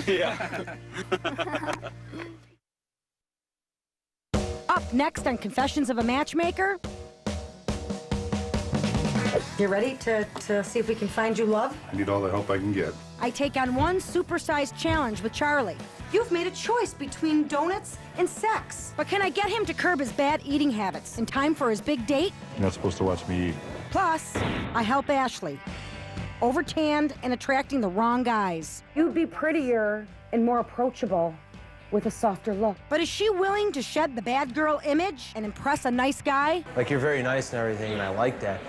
Yeah. Up next on Confessions of a Matchmaker. You ready to see if we can find you love? I need all the help I can get. I take on one supersized challenge with Charlie. You've made a choice between donuts and sex. But can I get him to curb his bad eating habits in time for his big date? You're not supposed to watch me eat. Plus, I help Ashley. Over-tanned and attracting the wrong guys. You'd be prettier and more approachable with a softer look. But is she willing to shed the bad girl image and impress a nice guy? Like, you're very nice and everything, and I like that.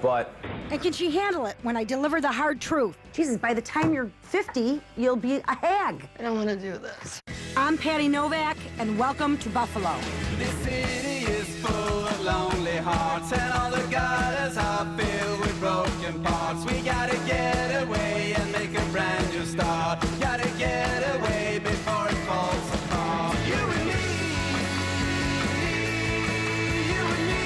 But And can she handle it when I deliver the hard truth? Jesus, by the time you're 50, you'll be a hag. I don't want to do this. I'm Patty Novak, and welcome to Buffalo. This city is full of lonely hearts, and all the gutters are filled with broken parts. We gotta get away and make a brand new start. Gotta get away before it falls apart. You and me, you and me.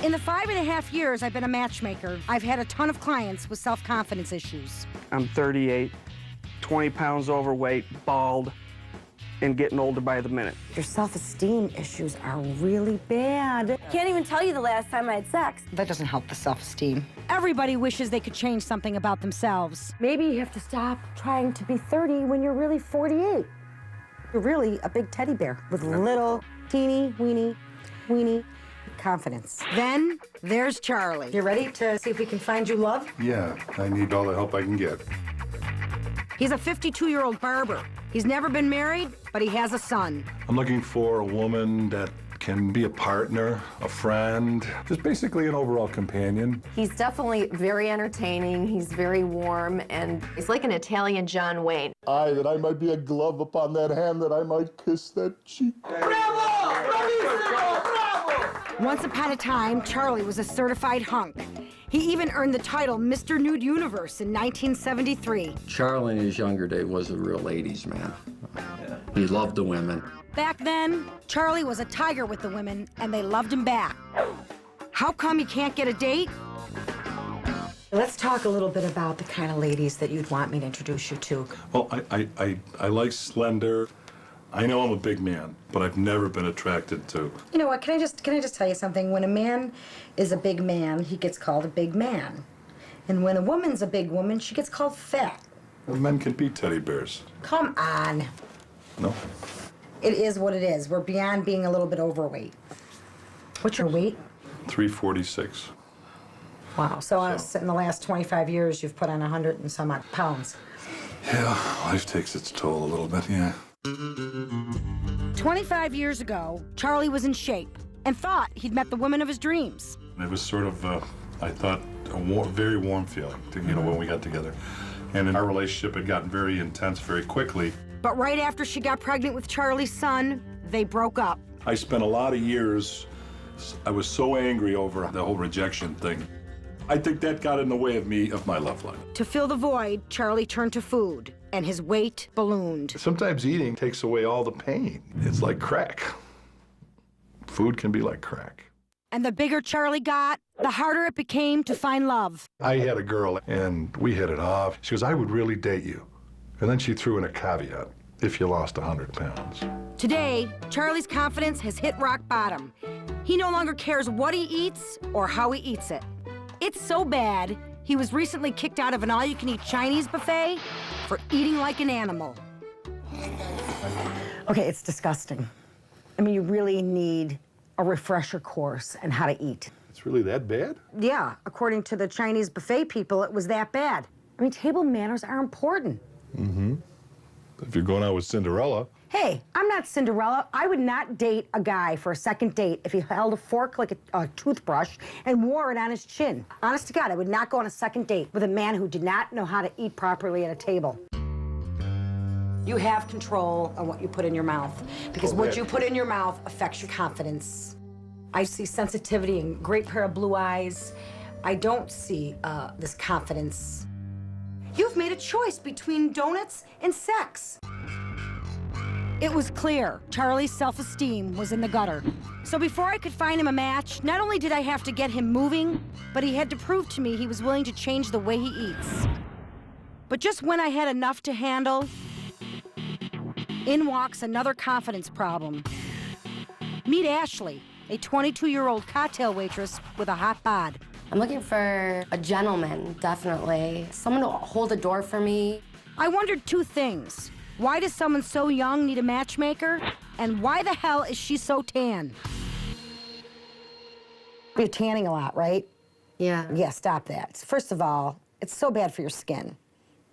In the 5.5 years I've been a matchmaker, I've had a ton of clients with self-confidence issues. I'm 38, 20 pounds overweight, bald, and getting older by the minute. Your self-esteem issues are really bad. Can't even tell you the last time I had sex. That doesn't help the self-esteem. Everybody wishes they could change something about themselves. Maybe you have to stop trying to be 30 when you're really 48. You're really a big teddy bear with little, teeny, weeny confidence. Then there's Charlie. You ready to see if we can find you love? Yeah, I need all the help I can get. He's a 52-year-old barber. He's never been married, but he has a son. I'm looking for a woman that can be a partner, a friend, just basically an overall companion. He's definitely very entertaining. He's very warm, and he's like an Italian John Wayne. That I might be a glove upon that hand, that I might kiss that cheek. Once upon a time, Charlie was a certified hunk. He even earned the title Mr. Nude Universe in 1973. Charlie in his younger day was a real ladies' man. He loved the women. Back then, Charlie was a tiger with the women, and they loved him back. How come he can't get a date? Let's talk a little bit about the kind of ladies that you'd want me to introduce you to. Well, I like slender. I know I'm a big man, but I've never been attracted to. You know what, can I just tell you something? When a man is a big man, he gets called a big man. And when a woman's a big woman, she gets called fat. Men can be teddy bears. Come on. No? It is what it is. We're beyond being a little bit overweight. What's your weight? 346. Wow, so in the last 25 years, you've put on 100 and some odd pounds. Yeah, life takes its toll a little bit, yeah. 25 years ago, Charlie was in shape and thought he'd met the woman of his dreams. It was sort of, I thought, a very warm feeling, when we got together. And our relationship had gotten very intense very quickly. But right after she got pregnant with Charlie's son, they broke up. I spent a lot of years, I was so angry over the whole rejection thing. I think that got in the way of my love life. To fill the void, Charlie turned to food, and his weight ballooned. Sometimes eating takes away all the pain. It's like crack. Food can be like crack. And the bigger Charlie got, the harder it became to find love. I had a girl, and we hit it off. She goes, I would really date you. And then she threw in a caveat, if you lost 100 pounds. Today, Charlie's confidence has hit rock bottom. He no longer cares what he eats or how he eats it. It's so bad, he was recently kicked out of an all-you-can-eat Chinese buffet for eating like an animal. Okay, it's disgusting. I mean, you really need a refresher course on how to eat. It's really that bad? Yeah, according to the Chinese buffet people, it was that bad. I mean, table manners are important. Mm-hmm. If you're going out with Cinderella. Hey, I'm not Cinderella. I would not date a guy for a second date if he held a fork like a toothbrush and wore it on his chin. Honest to God, I would not go on a second date with a man who did not know how to eat properly at a table. You have control on what you put in your mouth, because what you put in your mouth affects your confidence. I see sensitivity and great pair of blue eyes. I don't see this confidence. You've made a choice between donuts and sex. It was clear Charlie's self-esteem was in the gutter. So before I could find him a match, not only did I have to get him moving, but he had to prove to me he was willing to change the way he eats. But just when I had enough to handle, in walks another confidence problem. Meet Ashley, a 22-year-old cocktail waitress with a hot bod. I'm looking for a gentleman, definitely. Someone to hold a door for me. I wondered two things. Why does someone so young need a matchmaker? And why the hell is she so tan? You're tanning a lot, right? Yeah. Yeah, stop that. First of all, it's so bad for your skin,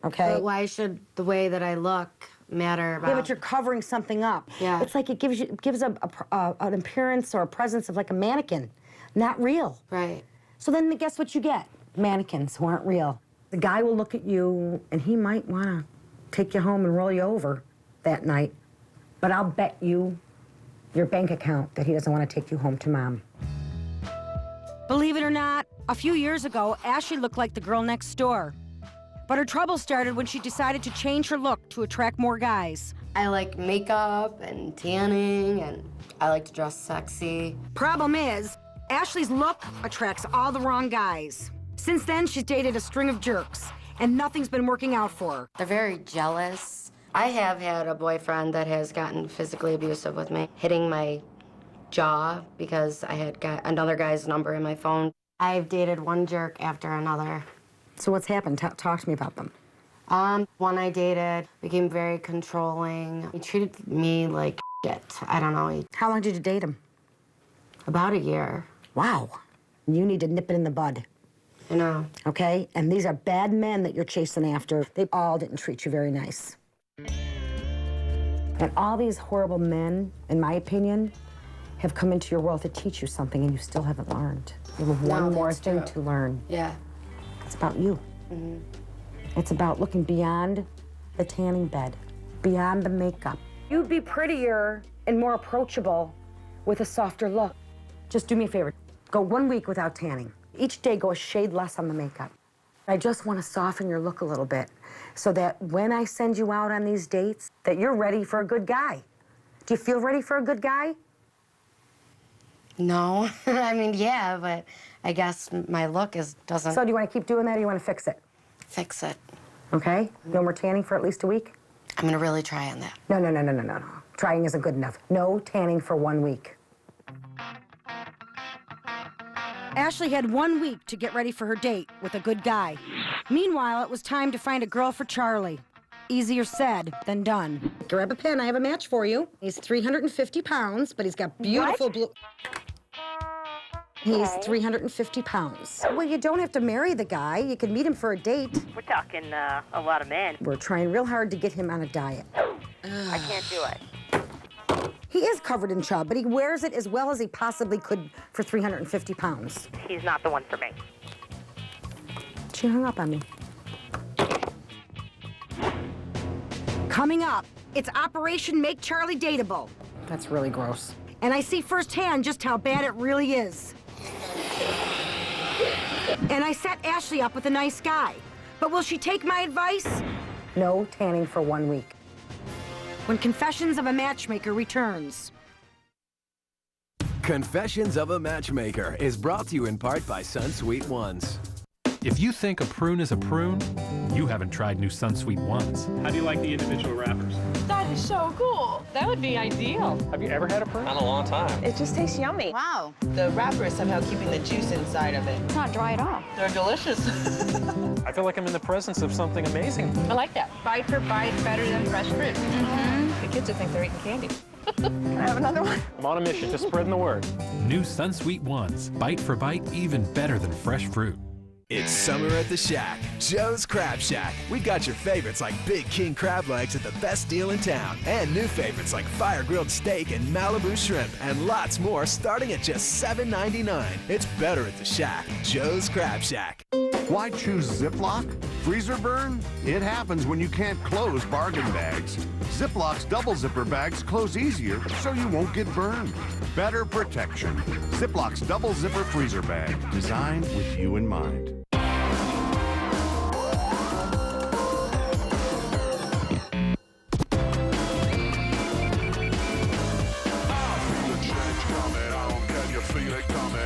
okay? But why should the way that I look matter about... Yeah, but you're covering something up. Yeah. It's like it gives an appearance or a presence of like a mannequin, not real. Right. So then guess what you get? Mannequins who aren't real. The guy will look at you and he might want to take you home and roll you over that night. But I'll bet you your bank account that he doesn't want to take you home to mom. Believe it or not, a few years ago, Ashley looked like the girl next door. But her trouble started when she decided to change her look to attract more guys. I like makeup and tanning, and I like to dress sexy. Problem is, Ashley's look attracts all the wrong guys. Since then, she's dated a string of jerks, and nothing's been working out for her. They're very jealous. I have had a boyfriend that has gotten physically abusive with me, hitting my jaw because I had got another guy's number in my phone. I've dated one jerk after another. So what's happened? Talk to me about them. One I dated became very controlling. He treated me like shit. I don't know. How long did you date him? About a year. Wow. You need to nip it in the bud. I know. Okay? And these are bad men that you're chasing after. They all didn't treat you very nice. And all these horrible men, in my opinion, have come into your world to teach you something and you still haven't learned. You have one more thing to learn. Yeah. It's about you. Mm-hmm. It's about looking beyond the tanning bed, beyond the makeup. You'd be prettier and more approachable with a softer look. Just do me a favor. Go 1 week without tanning. Each day, go a shade less on the makeup. I just want to soften your look a little bit so that when I send you out on these dates, that you're ready for a good guy. Do you feel ready for a good guy? No. I mean, yeah, but I guess my look doesn't... So do you want to keep doing that or you want to fix it? Fix it. Okay? No more tanning for at least a week? I'm gonna really try on that. No. Trying isn't good enough. No tanning for 1 week. Ashley had 1 week to get ready for her date with a good guy. Meanwhile, it was time to find a girl for Charlie. Easier said than done. Grab a pen, I have a match for you. He's 350 pounds, but he's got beautiful blue... He's 350 pounds. Well, you don't have to marry the guy. You can meet him for a date. We're talking a lot of men. We're trying real hard to get him on a diet. I can't do it. He is covered in chub, but he wears it as well as he possibly could for 350 pounds. He's not the one for me. She hung up on me. Coming up, it's Operation Make Charlie Dateable. That's really gross. And I see firsthand just how bad it really is. And I set Ashley up with a nice guy. But will she take my advice? No tanning for 1 week. When Confessions of a Matchmaker returns. Confessions of a Matchmaker is brought to you in part by Sunsweet Ones. If you think a prune is a prune, you haven't tried new Sunsweet Ones. How do you like the individual wrappers? That is so cool. That would be ideal. Have you ever had a prune? Not in a long time. It just tastes yummy. Wow. The wrapper is somehow keeping the juice inside of it. It's not dry at all. They're delicious. I feel like I'm in the presence of something amazing. I like that. Bite for bite, better than fresh fruit. The kids will think they're eating candy. Can I have another one? I'm on a mission, just spreading the word. New Sunsweet Ones. Bite for bite, even better than fresh fruit. It's summer at the Shack, Joe's Crab Shack. We've got your favorites like Big King crab legs at the best deal in town, and new favorites like fire grilled steak and Malibu shrimp, and lots more starting at just $7.99. It's better at the Shack, Joe's Crab Shack. Why choose Ziploc? Freezer burn? It happens when you can't close bargain bags. Ziploc's double zipper bags close easier so you won't get burned. Better protection. Ziploc's double zipper freezer bag, designed with you in mind.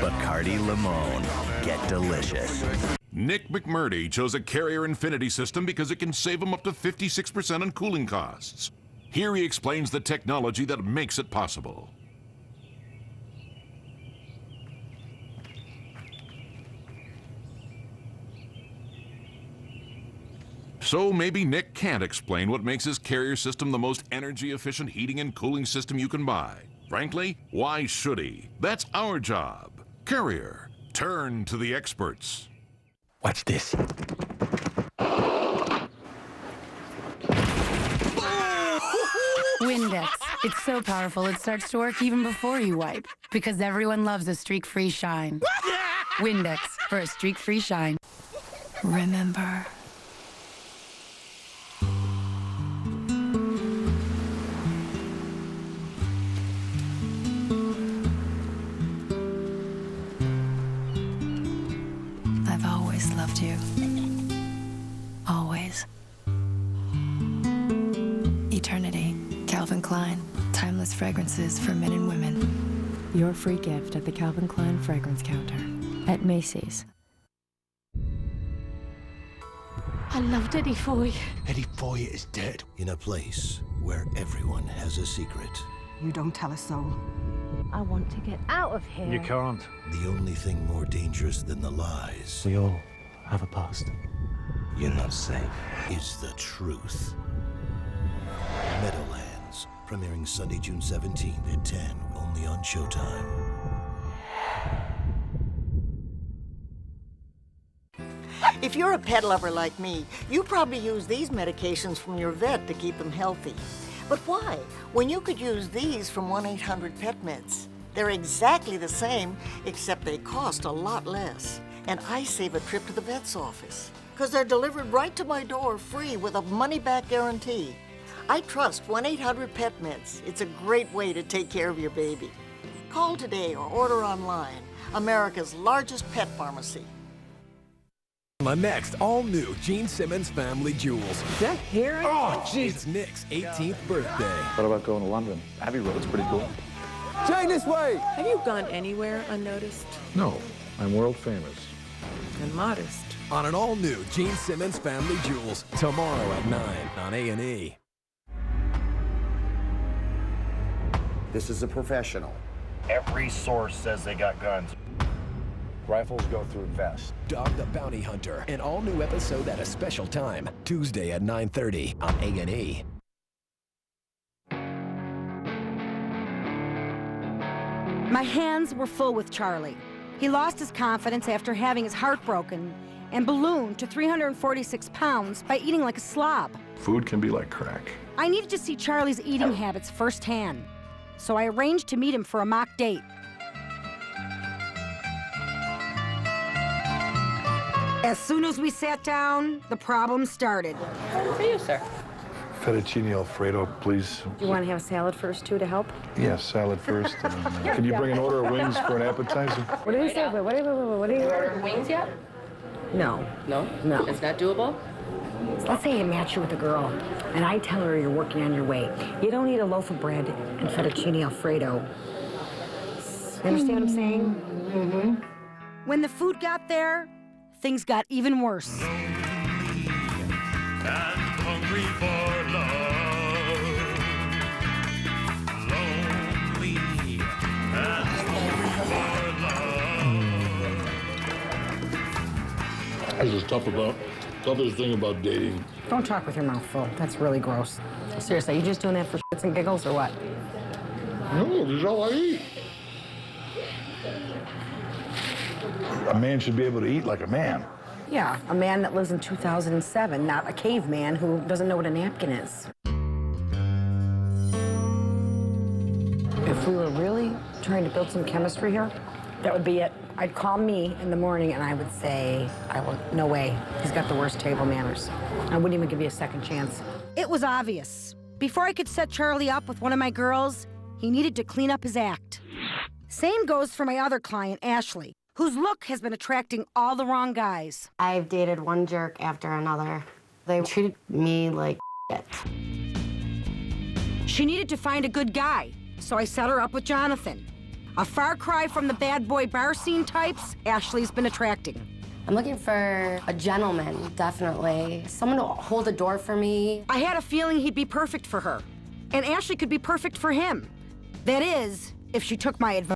Bacardi Limon. Get delicious. Nick McMurdy chose a Carrier Infinity system because it can save him up to 56% on cooling costs. Here he explains the technology that makes it possible. So maybe Nick can't explain what makes his Carrier system the most energy-efficient heating and cooling system you can buy. Frankly, why should he? That's our job. Carrier, turn to the experts. Watch this. Windex. It's so powerful it starts to work even before you wipe. Because everyone loves a streak-free shine. Windex, for a streak-free shine. Remember. I've always loved you. Always. Eternity. Calvin Klein. Timeless fragrances for men and women. Your free gift at the Calvin Klein fragrance counter at Macy's. I loved Eddie Foy. Eddie Foy is dead. In a place where everyone has a secret. You don't tell a soul. I want to get out of here. You can't. The only thing more dangerous than the lies. We all have a past. You're not safe. Is the truth. Meadowlands, premiering Sunday, June 17th at 10, only on Showtime. If you're a pet lover like me, you probably use these medications from your vet to keep them healthy. But why? When you could use these from 1-800-PET-MEDS. They're exactly the same, except they cost a lot less. And I save a trip to the vet's office, because they're delivered right to my door free with a money-back guarantee. I trust 1-800-PET-MEDS. It's a great way to take care of your baby. Call today or order online. America's largest pet pharmacy. My next all-new Gene Simmons Family Jewels. Is that hair? Oh, jeez. It's Nick's 18th birthday. What about going to London? Abbey Road's pretty cool. Jane, this way! Have you gone anywhere unnoticed? No, I'm world famous. And modest. On an all-new Gene Simmons Family Jewels, tomorrow at 9 on A&E. This is a professional. Every source says they got guns. Rifles go through vests. Dog the Bounty Hunter, an all-new episode at a special time, Tuesday at 9:30 on A&E. My hands were full with Charlie. He lost his confidence after having his heart broken and ballooned to 346 pounds by eating like a slob. Food can be like crack. I needed to see Charlie's eating habits firsthand, so I arranged to meet him for a mock date. As soon as we sat down, the problem started. Order for you, sir. Fettuccine Alfredo, please. Do you want to have a salad first, too, to help? Yes, salad first. Can you bring an order of wings for an appetizer? What did he say? What do you order wings yet? No. No? No. It's not doable? Let's say you match you with a girl, and I tell her you're working on your weight. You don't need a loaf of bread and fettuccine Alfredo. You understand what I'm saying? Mm-hmm. When the food got there, things got even worse. And hungry for love, lonely and hungry for love. This is toughest thing about dating. Don't talk with your mouth full. That's really gross. Seriously, you just doing that for shits and giggles or what? No, this is all I eat. A man should be able to eat like a man. Yeah, a man that lives in 2007, not a caveman who doesn't know what a napkin is. If we were really trying to build some chemistry here, that would be it. I'd call me in the morning and I would say, no way, he's got the worst table manners. I wouldn't even give you a second chance. It was obvious. Before I could set Charlie up with one of my girls, he needed to clean up his act. Same goes for my other client, Ashley, whose look has been attracting all the wrong guys. I've dated one jerk after another. They treated me like shit. She needed to find a good guy, so I set her up with Jonathan. A far cry from the bad boy bar scene types Ashley's been attracting. I'm looking for a gentleman, definitely. Someone to hold the door for me. I had a feeling he'd be perfect for her. And Ashley could be perfect for him. That is, if she took my advice.